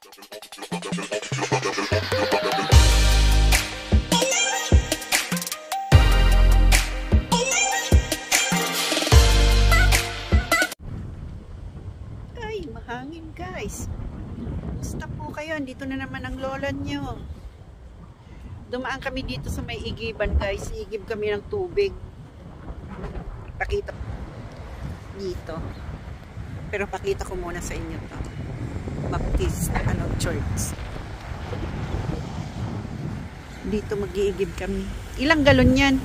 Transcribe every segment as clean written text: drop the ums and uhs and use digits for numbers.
Ay, mahangin guys. Basta po kayo, dito na naman ang lola nyo. Dumaan kami dito sa may igiban guys. Igib kami ng tubig. Pakita dito. Pero pakita ko muna sa inyo to. Baptist Church. Dito mag-iigib kami. Ilang galon yan?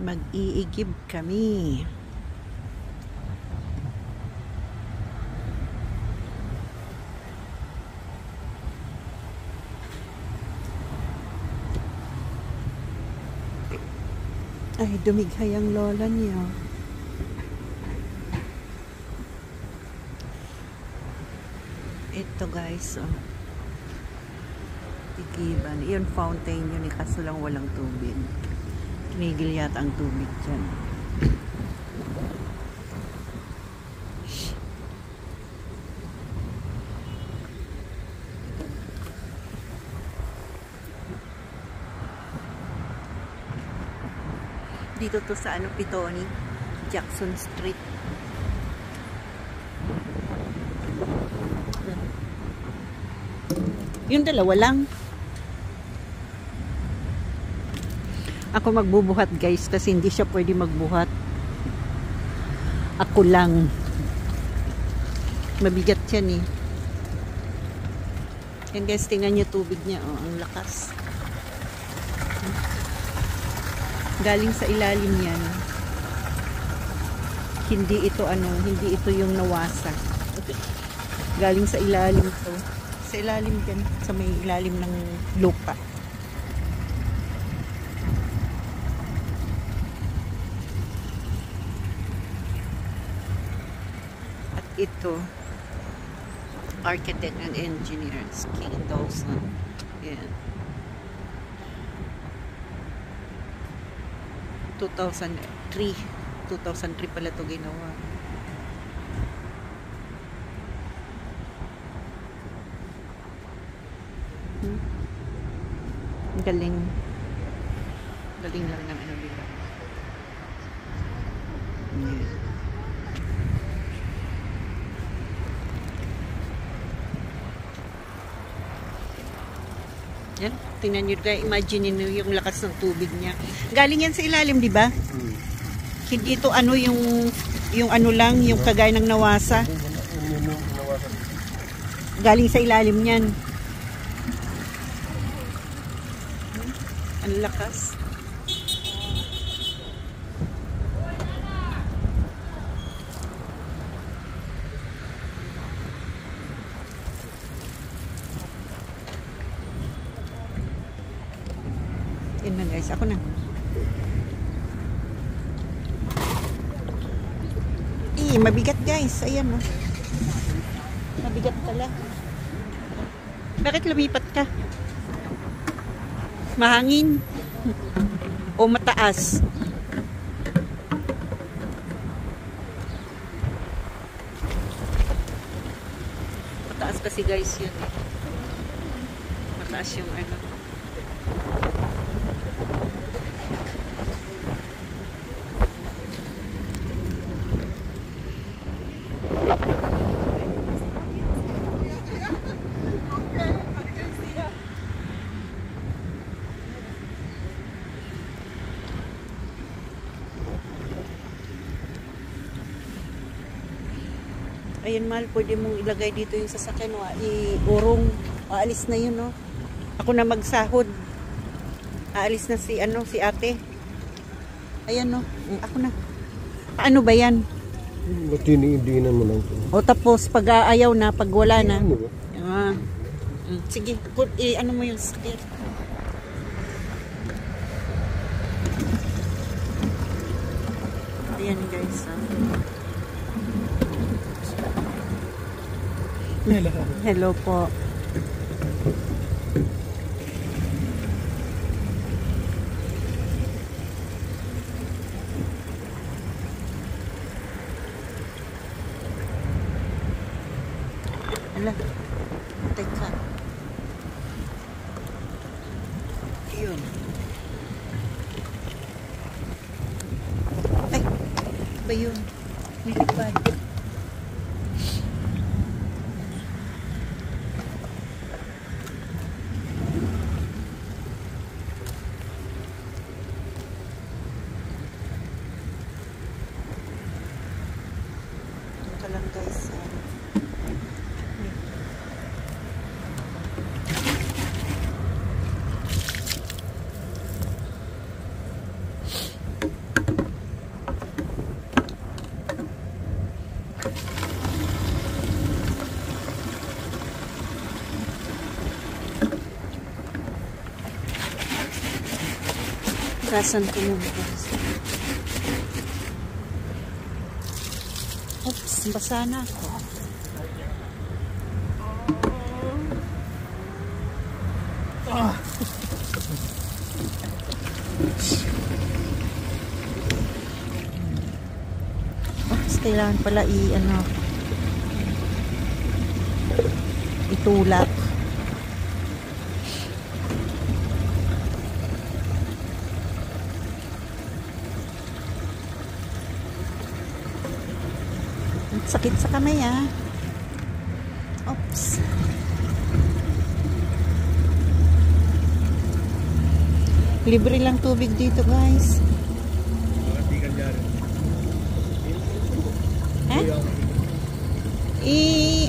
Mag-iigib kami. Ay, dumighay ang lola niya. Ito guys, oh. Igiban. Iyon fountain yun, kaso lang walang tubig. Tinigil yata ang tubig dyan. Dito to sa Pitoni, Jackson Street. Yung dalawa lang. Ako magbubuhat guys kasi hindi siya pwede magbuhat. Ako lang. Mabigat yan eh. Yan guys, tingnan nyo tubig niya. Oh, ang lakas. Galing sa ilalim yan. Hindi ito hindi ito yung nawasa. Galing sa ilalim to. Sa ilalim yan. Sa may ilalim ng lupa. Ito, architect and engineers, King Dawson. Yan. 2003 pala ito ginawa. Galing lang ng nila. Yan. Yan, tingnan nyo guys, imagine nyo yung lakas ng tubig niya. Galing yan sa ilalim, di ba? Hindi ito yung lang, yung kagaya ng nawasa. Galing sa ilalim niyan. Ang lakas. Yan na guys, ako na. Mabigat guys, ayan o. Mabigat pala. Bakit lumipat ka? Mahangin? O mataas? Mataas kasi guys yun. Mataas yung Ayan mahal, pwede mong ilagay dito yung sasakyan, iurong, aalis na yun, no? Ako na magsahod. Aalis na si ate. Ayan, no? Ako na. Paano ba yan? Matinidinan mo lang ito. O tapos, pag ayaw na, pag wala na. Sige, ano mo yung sasakyan. Ayan guys, Hello po. Ala. Teka. Ayun. Ay. Ba yun? Nilipad. Ito lang guys. Rasan ko muna guys. Oops, basa na ako. Oops, kailangan pala itulak. Sakit sa kamay ah. Oops. Libre lang tubig dito guys. Eh?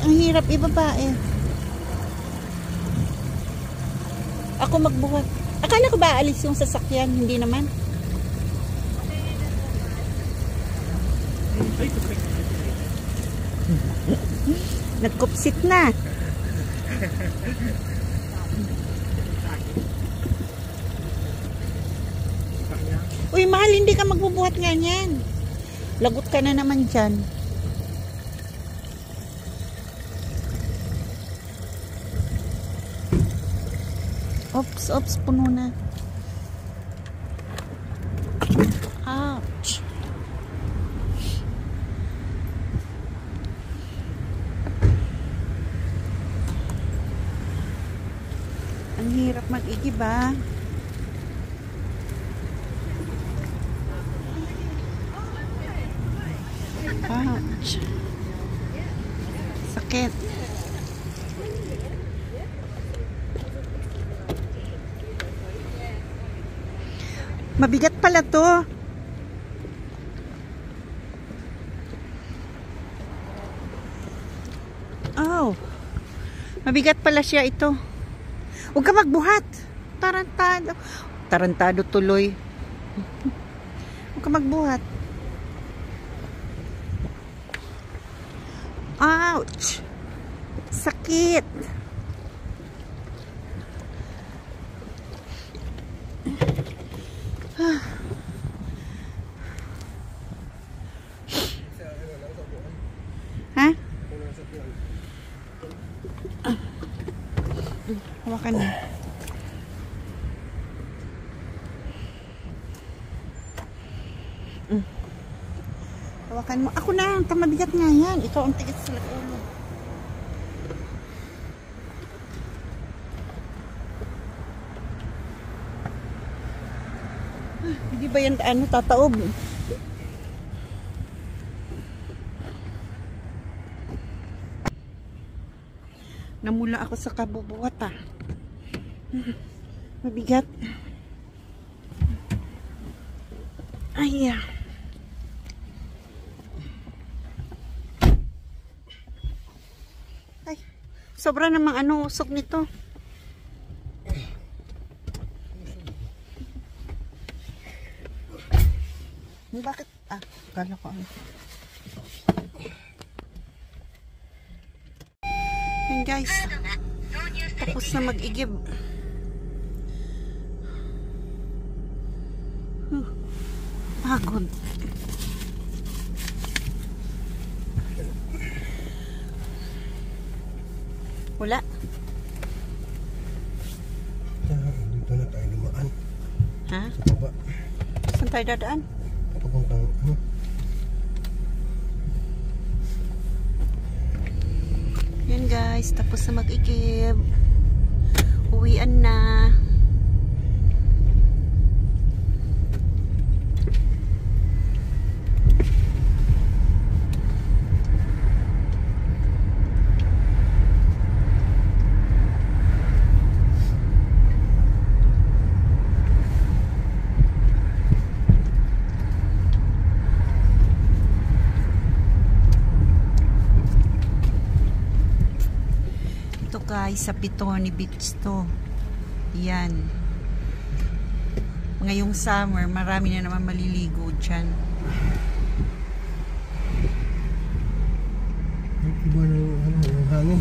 Ang hirap ibaba eh. Ako magbuhat. Akala ko ba alis yung sasakyan? Hindi naman. Nagkupsit na. Uy, mahal, hindi ka magbubuhat nga niyan. Lagot ka na naman dyan. Oops, puno na. Ouch. Ang hirap mag-igib ah. Ouch. Sakit. Mabigat pala to. Oh. Mabigat pala siya ito. Huwag ka magbuhat. Tarantado. Tarantado tuloy. Huwag ka magbuhat. Ouch! Sakit! Ha? Hawakan mo. Hawakan mo. Ako na, tamabigat nga yan. Ikaw ang tigas sa ulo. Hindi ba yan tataob? Namula ako sa kabubuhat ah. Mabigat. Ay, ay, sobra namang usok nito. Bakit? Kala ko Yan guys. Tapos na mag-igib. Pagod. Wala. Dito na tayo lumaan. Ha? Sa baba. Saan tayo dadaan? Papuntang Yan guys, tapos na mag-igib. Uwian na. Guys, sa Pitoni Beach to. Yan. Ngayong summer, marami na naman maliligo dyan. Iba na yung hangin.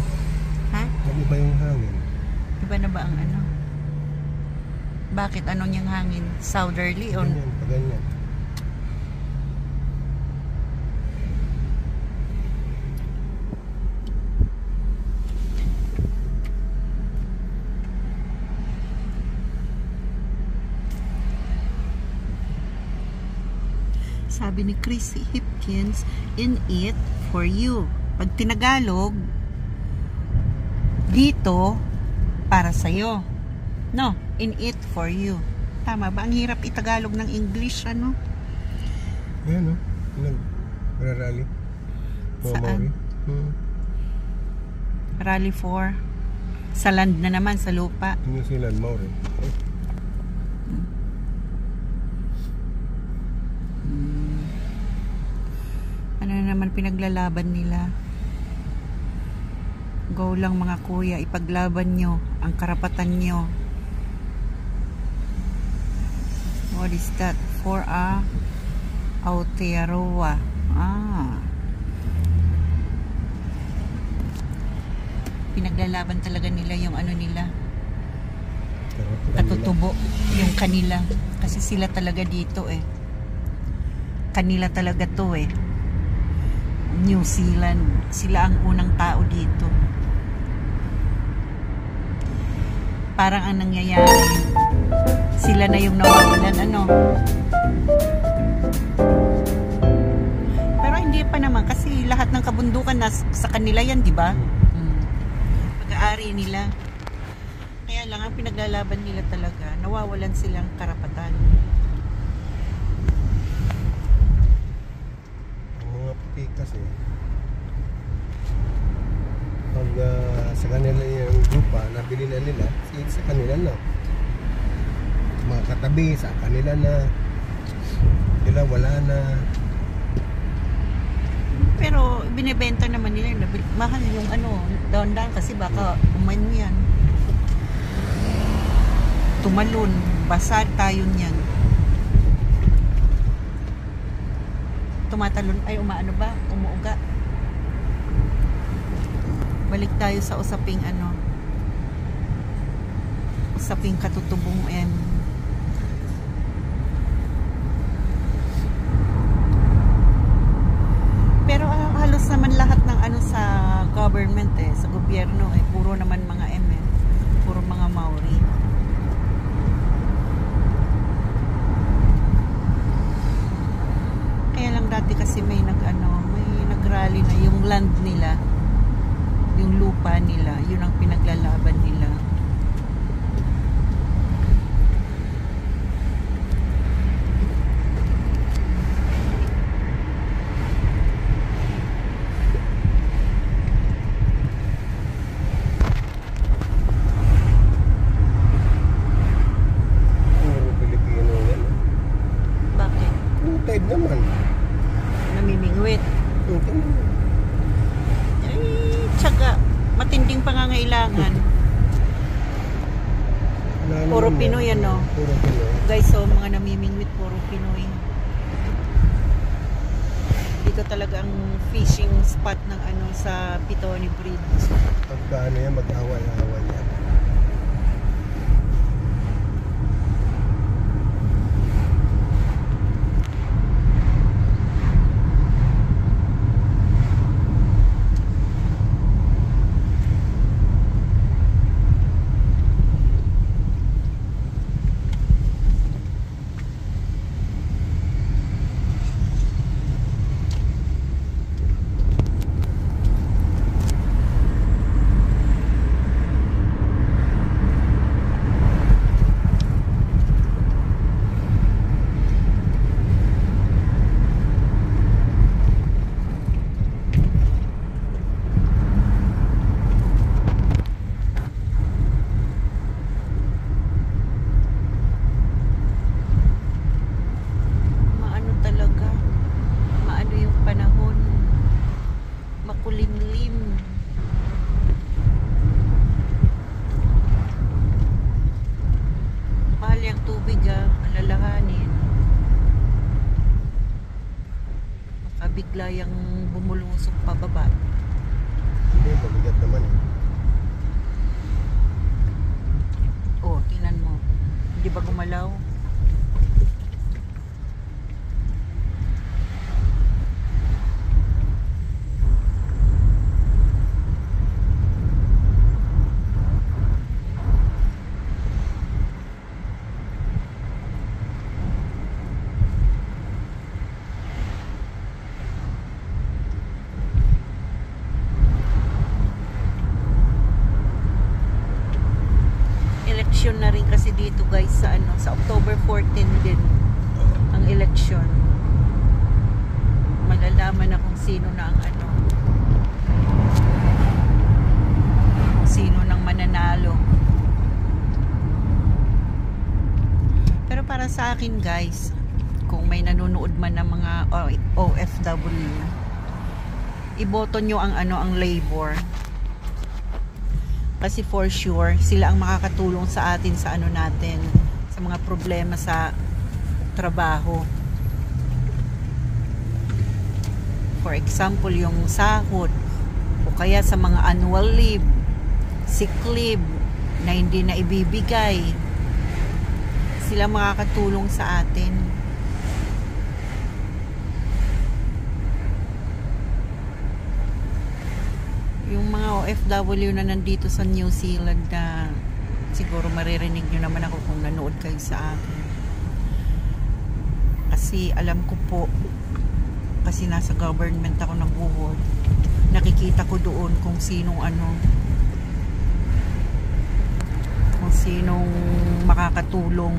Ha? Iba yung hangin. Iba na ba ang ano? Bakit? Anong yung hangin? Southerly? O? Ganyan, paganyan. Sabi ni Chrissy Hipkins, in it for you. Pag tinagalog, dito, para sa'yo. No, in it for you. Tama ba? Ang hirap itagalog ng English, ano? Ayan o, nag-rally. Saan? Rally 4. Sa land na naman, sa lupa. New Zealand, Maori. Ano na naman pinaglalaban nila? Go lang mga kuya, ipaglaban nyo ang karapatan nyo. What is that? For a Aotearoa. Pinaglalaban talaga nila yung ano nila. Katutubo yung kanila. Kasi sila talaga dito eh. Kanila talaga to eh. New Zealand. Sila ang unang tao dito. Parang ang nangyayari, sila na yung nawawalan, ano. Pero hindi pa naman kasi lahat ng kabundukan sa kanila yan, di ba? Pag-aari nila. Kaya lang ang pinaglalaban nila talaga, nawawalan silang karapatan. Kasi pag sa kanila yung grupa nabili na nila sa kanila na mga katabi sa kanila na nila wala na, pero binibenta naman nila mahal yung ano down kasi baka uman yan tumalon basag tayo niyan tumatalon ay umaano ba? Umuuga. Balik tayo sa usaping ano. Usaping katutubong and pero halos naman lahat ng ano sa government eh, sa gobyerno eh, puro naman mga ML, puro mga Maori. Dati kasi may nagrally na yung land nila, yung lupa nila, yun ang pinaglalaban nila. puro Pilipino yan. Bakit? Type naman. Namimingwit. Ay, tsaga. Matinding pangangailangan. Puro Pinoy ano. Puro Pinoy. Guys, so mga namimingwit, puro Pinoy. Dito talaga ang fishing spot ng ano sa Pitoni Bridge. Pagka ano yan, mag-away-away yan. tubig alalahanin. Baka bigla yung bumulusok pababa. Hindi, mabigat naman eh. Oh, tingnan mo. Hindi ba gumalaw? Election na rin kasi dito guys sa sa October 14 din ang election. Malalaman na kung sino na ang sino nang mananalo. Pero para sa akin guys, kung may nanonood man ng mga OFW, iboto nyo ang ang Labor. Kasi for sure, sila ang makakatulong sa atin sa natin, sa mga problema sa trabaho. For example, yung sahod, o kaya sa mga annual leave, sick leave, na hindi na ibibigay. Sila makakatulong sa atin. Yung mga OFW na nandito sa New Zealand na siguro maririnig nyo naman ako kung nanood kayo sa akin. Kasi alam ko po, kasi nasa government ako nag-work, nakikita ko doon kung sinong kung sinong makakatulong.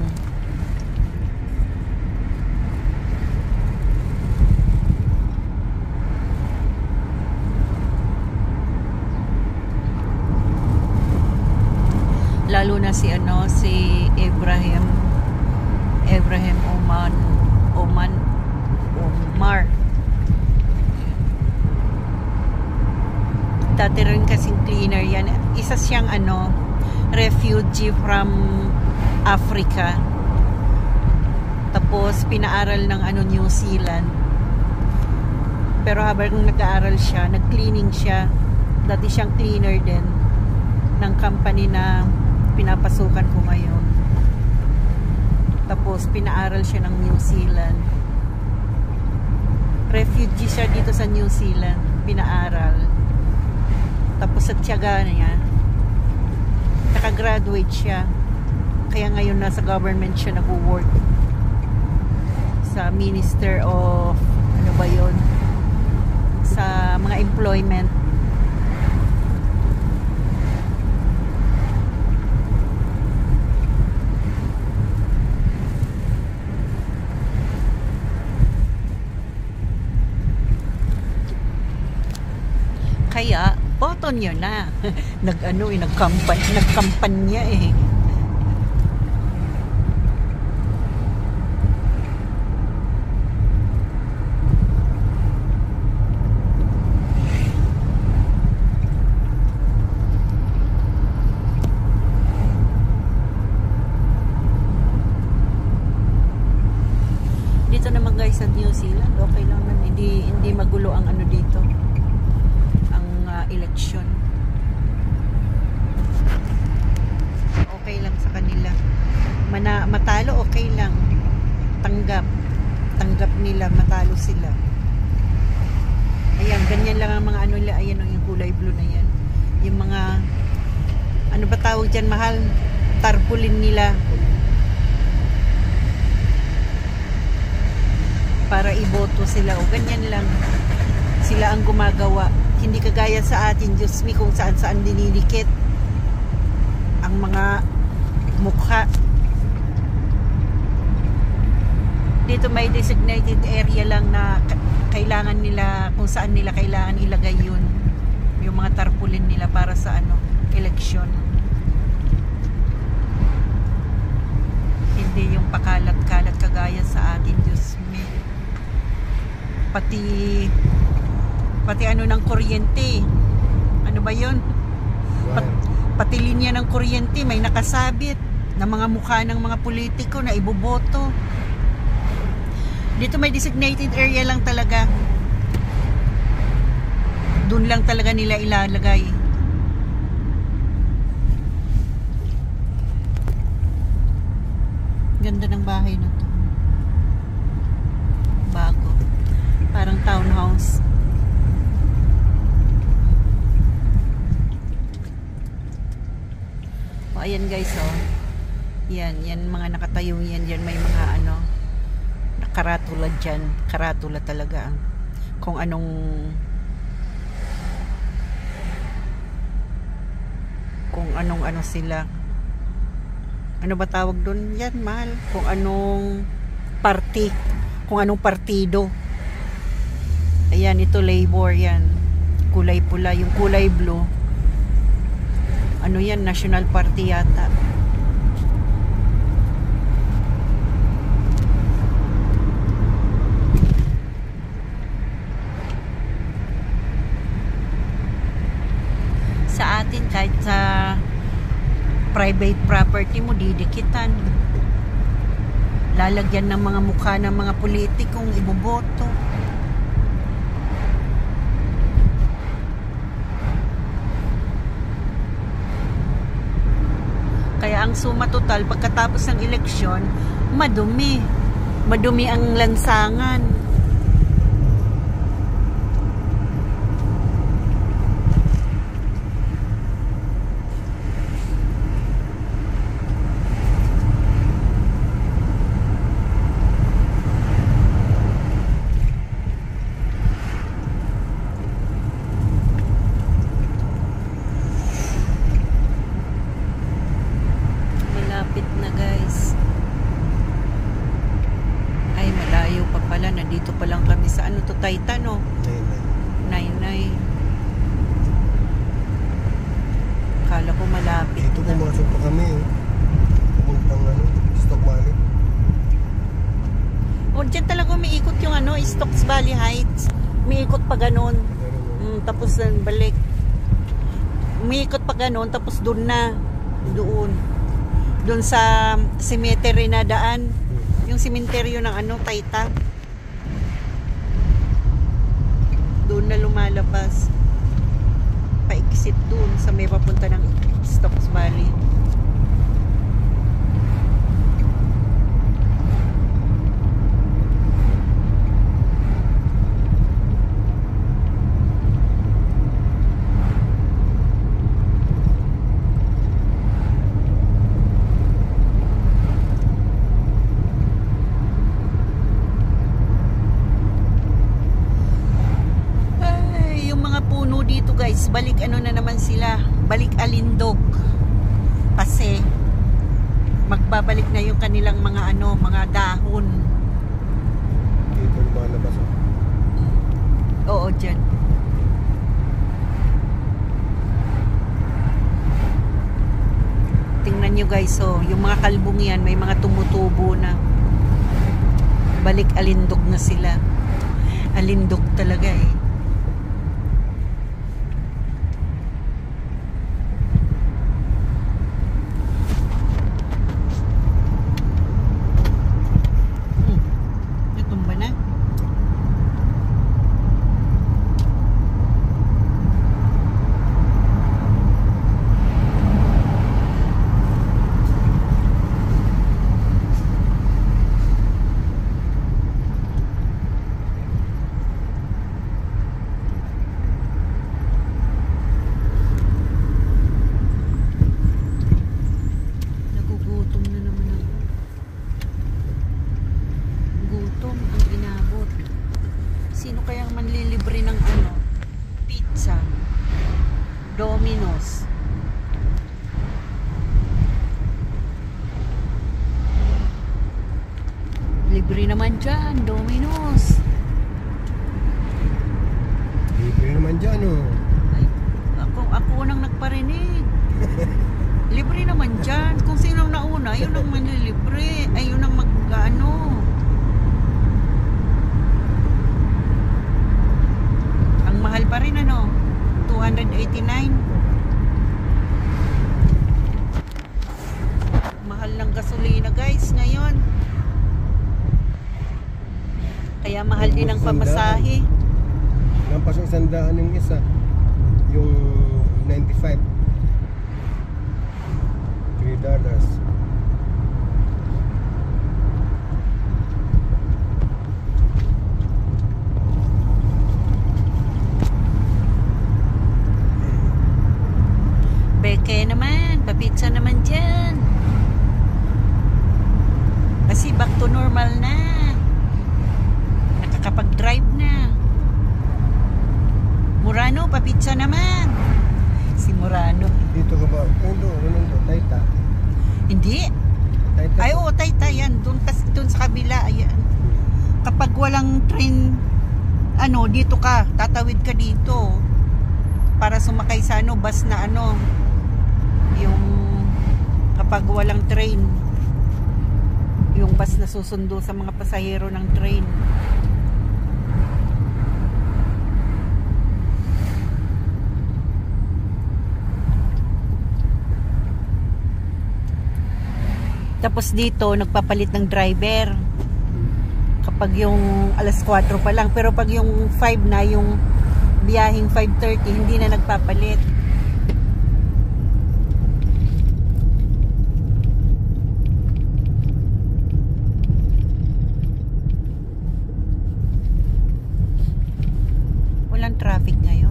Lalo na si Abraham Omar. Dati rin kasing cleaner yan. Isa siyang refugee from Africa. Tapos pinaaral ng New Zealand. Pero habang nag-aaral siya, nag-cleaning siya. Dati siyang cleaner din ng company na pinapasukan ko ngayon. Tapos pinaaral siya ng New Zealand. Refugee siya dito sa New Zealand, pinaaral. Tapos sa tiyaga niya, nakagraduate siya. Kaya ngayon nasa government siya nag-work sa Minister of sa mga employment. Kaya, boto nyo na. Nagkampanya eh. Dito naman guys sa New Zealand, okay lang naman. Hindi magulo ang dito. Election. Okay lang sa kanila. Matalo, okay lang. Tanggap nila, matalo sila. Ayan, ganyan lang ang mga nila. Ayan, yung kulay blue na yan. Yung mga, ba tawag dyan, mahal? Tarpaulin nila. Para iboto sila. O, ganyan lang. Sila ang gumagawa. Hindi kagaya sa atin, Diyos me, kung saan-saan dinilikit ang mga mukha. Dito may designated area lang na kailangan nila, kung saan nila kailangan ilagay yun. Yung mga tarpaulin nila para sa eleksyon. Hindi yung pakalat-kalat kagaya sa atin, Diyos me. Pati ng kuryente. Ano ba yun? Pati linya ng kuryente may nakasabit. na mga mukha ng mga politiko na iboboto. Dito may designated area lang talaga. Doon lang talaga nila ilalagay. Ganda ng bahay na to. Bago. Parang townhouse. O, ayan guys, oh. Yan mga nakatayo yan. Yan may mga ano, karatula dyan. Karatula talaga. Kung anong ano sila. Ano ba tawag doon? Yan, mahal. Kung anong party. Kung anong partido. Ayan, ito labor yan. Kulay pula. Yung kulay blue. Ano yan? National Party yata. Sa atin, kahit sa private property mo, didikitan. Lalagyan ng mga mukha ng mga politikong iboboto. Kaya ang suma total, pagkatapos ng eleksyon, madumi. Madumi ang lansangan. Malapit na guys. Ay, malayo pa pala. Nandito pa lang kami sa ano to, Titan, oh. Nainay. Kala ko malapit. Dito pumasok pa kami. Pupuntang ano, Stock Valley. O, dyan talaga umiikot yung ano, Stokes Valley Heights. Umiikot pa ganon. Tapos balik. Umiikot pa ganon, tapos doon na. Doon sa cemetery na daan. Yung cemetery ng ano, Taita. Doon na lumalabas. Pa-exit doon sa may papunta ng Stokes Valley. Dito guys, balik ano na naman sila, balik alindog kasi magbabalik na yung kanilang mga ano, mga dahon. Dito lumalabas. Oo, dyan. Tingnan nyo guys, oh, yung mga kalbong yan, may mga tumutubo na. Balik alindog na sila. Alindog talaga eh. Sino kayang manlilibre ng ano? Pizza. Domino's. Libre naman dyan, Domino's. Libre naman dyan, oh. Ay, ako nang nagparinig. Libre naman dyan. Kung sinong nauna, yun ang manlilibre. Ay, yun ang mag-ano. Ang mahal pa rin, ano? 289. Mahal Pambili ng pamasahe. Lampas ang 100 yung isa. Yung 95. $3. Beke naman, papitsa naman dyan. Kasi back to normal na. Nakakapag-drive na. Murano, papitsa naman. Si Murano. Dito ka ba? Ano Tayta? Hindi. Tayta. Ay, oo, Tayta yan. Doon sa kabila, ayan. Kapag walang train, dito ka, tatawid ka dito. Para sumakay sa bus na yung kapag walang train. Yung bus na susundo sa mga pasahero ng train. Tapos dito, nagpapalit ng driver. Kapag yung alas 4 pa lang. Pero pag yung 5 na, yung biyahing 5:30, hindi na nagpapalit. Walang traffic ngayon.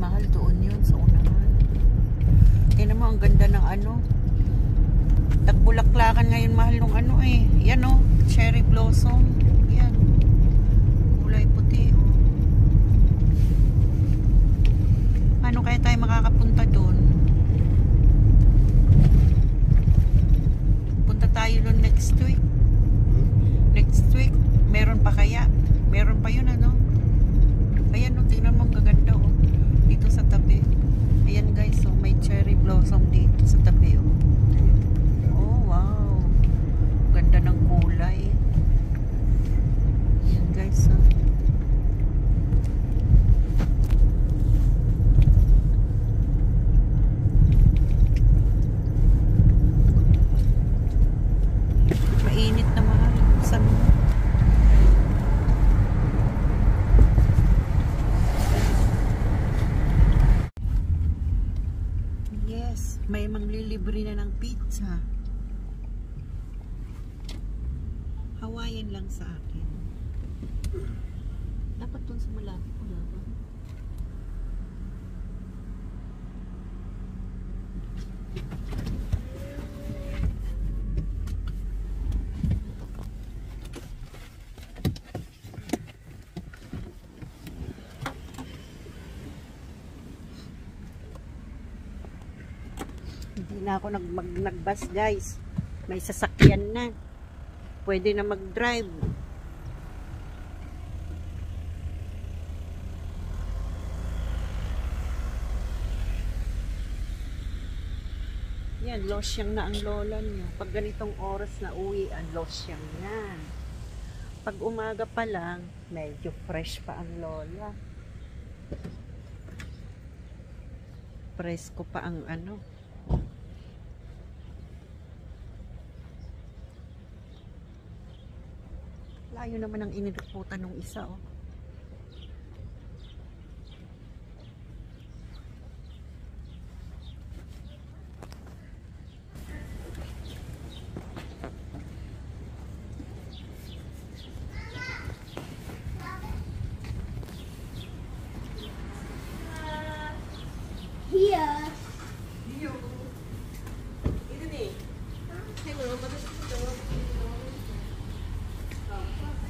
Mahal doon yun sa unahan. Kaya naman ang ganda ng Tagbulaklakan ngayon mahal nung yan cherry blossom. Yan. Kulay puti Paano kaya tayo makakapunta doon? Punta tayo doon next week. Next week, meron pa kaya? Meron pa yun Ayan tingnan mo ang gaganda dito sa tabi. Ayan guys, may cherry blossom dito sa tabi Oh wow. Ganda ng kulay. Ayan guys Mainit na mahal. Saan mo? May manglilibre na ng pizza. Hawaiian lang sa akin. Dapat dun sa malapit ko ba? Hindi na ako nag-bus guys. May sasakyan na. Pwede na mag-drive. Yan, losyang na ang lola niyo. Pag ganitong oras na uwi, ang losyang na. Pag umaga pa lang, medyo fresh pa ang lola. Presko pa ang Layo naman ang iniduputan ng isa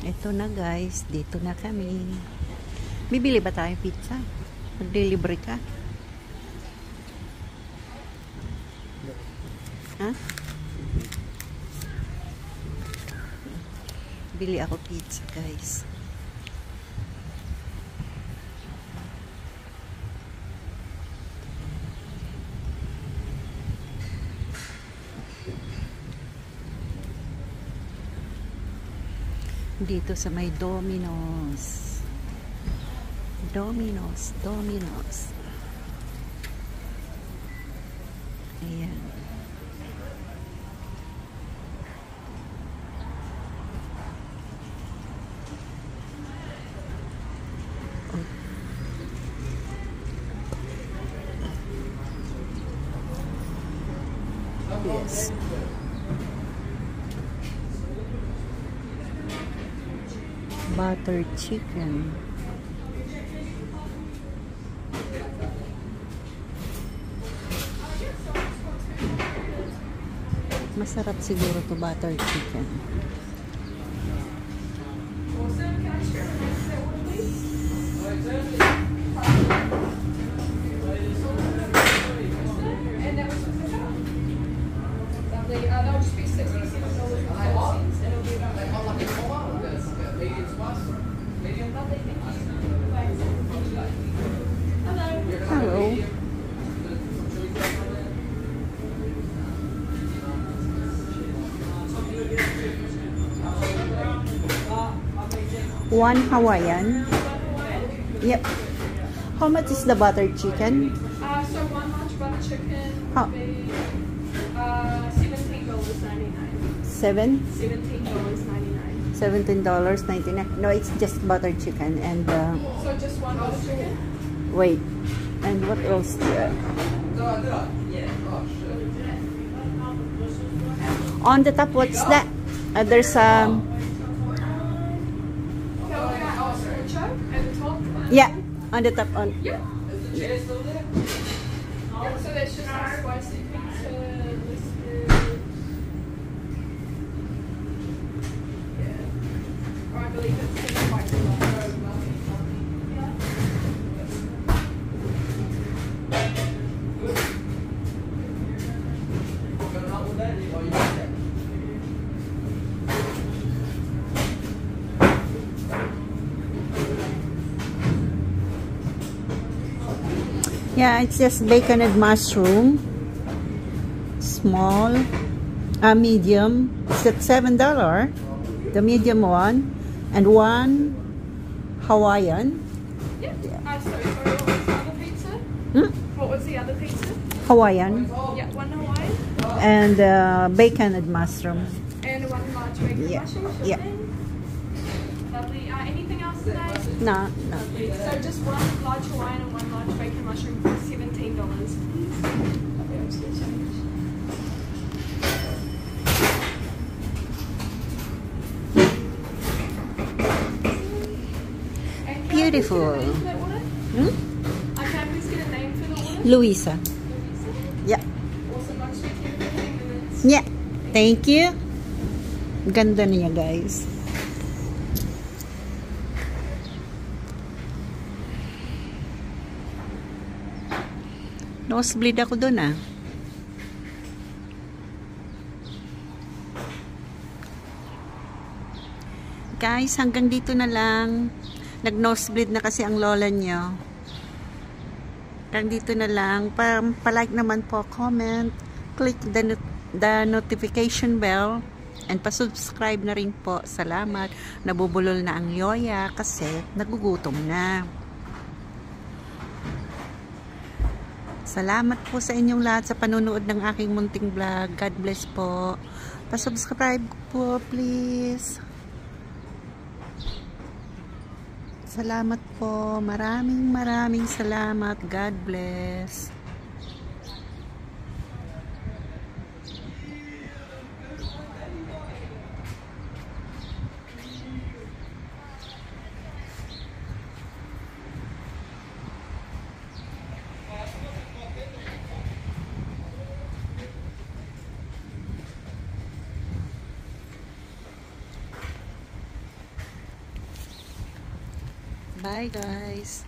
Ito na guys, dito na kami. Bibili ba tayo pizza? Mag-delivery ka? Ha? Bili ako pizza guys. Dito sa may Domino's. Domino's. Ayan. Yes. Butter chicken. Masarap siguro to butter chicken. Hello. One Hawaiian. Yep. How much is the butter chicken? So one large butter chicken How? would be $17.99. $17.99. No, it's just butter chicken and So just one butter chicken? wait. And what else? On the top, what's that? There's At the top? yeah, on the top on. Yeah. So that's just a spicy pizza listed. Or I believe it's spicy Yeah, it's just bacon and mushroom. Small, medium. It's at $7. The medium one, and one Hawaiian. Yeah. Sorry, what was the other pizza? What was the other pizza? Hawaiian Yeah, one Hawaiian. and bacon and mushroom. And one large bacon Yeah. mushroom. Yeah. Lovely. Anything else today? No. So just one large Hawaiian and one large bacon mushroom for $17, please. And can Beautiful. I please get a name for that order? Can I please get a name for the order? Luisa. Yeah. Awesome. I'll just wait here for 15 minutes. Yeah. Thank you. Ganda niya, guys. Nosebleed ako dun ah. Guys, hanggang dito na lang. Nag-nosebleed na kasi ang lola nyo. Hanggang dito na lang. Pa-like naman po, comment, click the notification bell, and pa-subscribe na rin po. Salamat. Nabubulol na ang yoya kasi nagugutom na. Salamat po sa inyong lahat sa panonood ng aking munting vlog. God bless po. Pa-subscribe po, please. Salamat po. Maraming salamat. God bless. Bye guys.